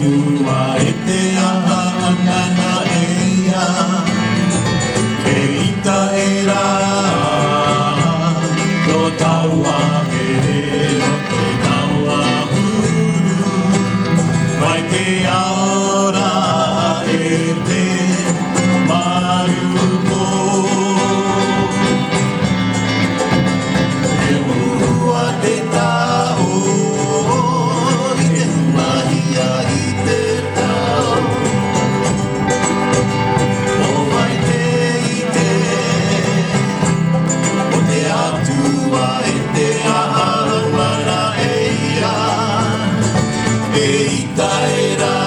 Tua e te aha anana e ia Ke ita e rā No taua he no te taua huru Mai te aora e te marupo E mua te tau I te mahia I te tau O mai te ite O te atua e te aharamana e ia E ita e rā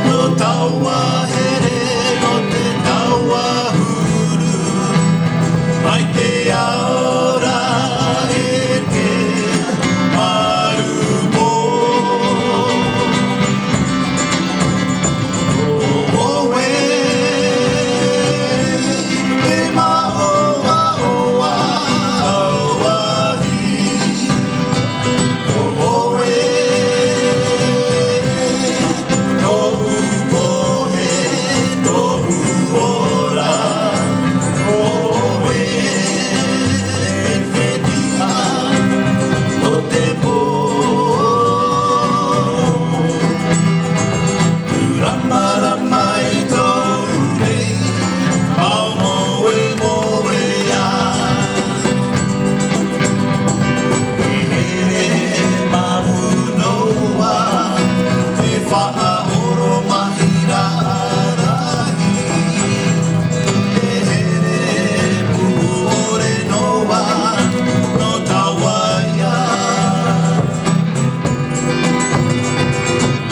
No taua here no te taua huru Mai te aora e te marupo O e e maoa oa auahi O e tohu pohe tohu ora O e whiwhia no te pō Rama I tōu rei Ao moe a I here mahu noa Te whaahoro mahira arahi E here puore noa No taua ia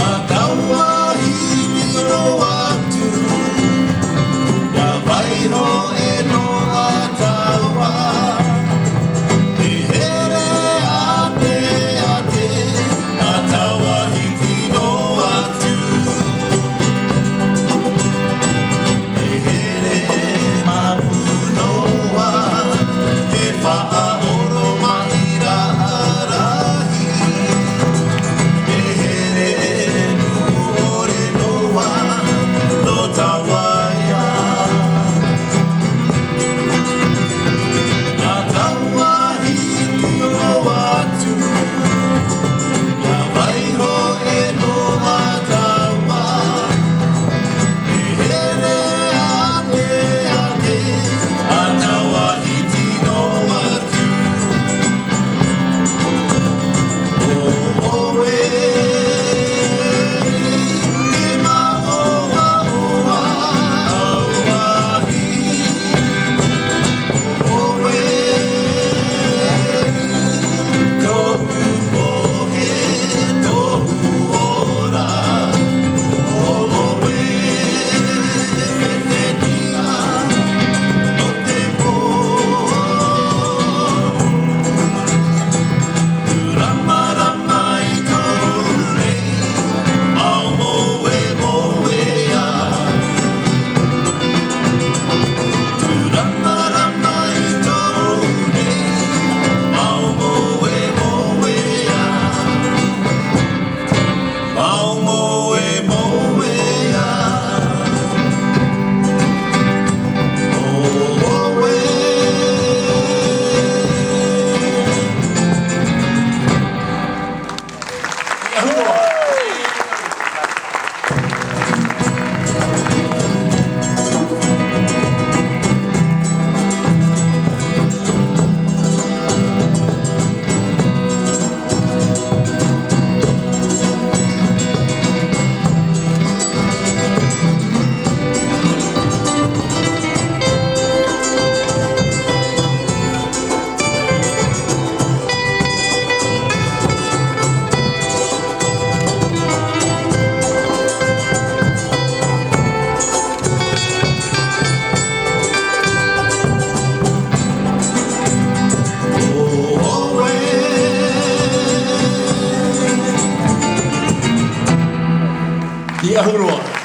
A taua hini no atu Ia wairo e no a taua E here ate A taua hini no atu E here mapu noa Te whaahoro mahira arahi E here nuore noa No taua ia A taua hini no atu Ia wairo e no a taua E here ate A taua hini no atu O e e maoa oa auahi O e tohu pohe tohu ora O e whiwhia no te pō Rama I tōu rei Ao moe a Rama I tōu rei Ao moe a Ao moe a O e Ia hurua.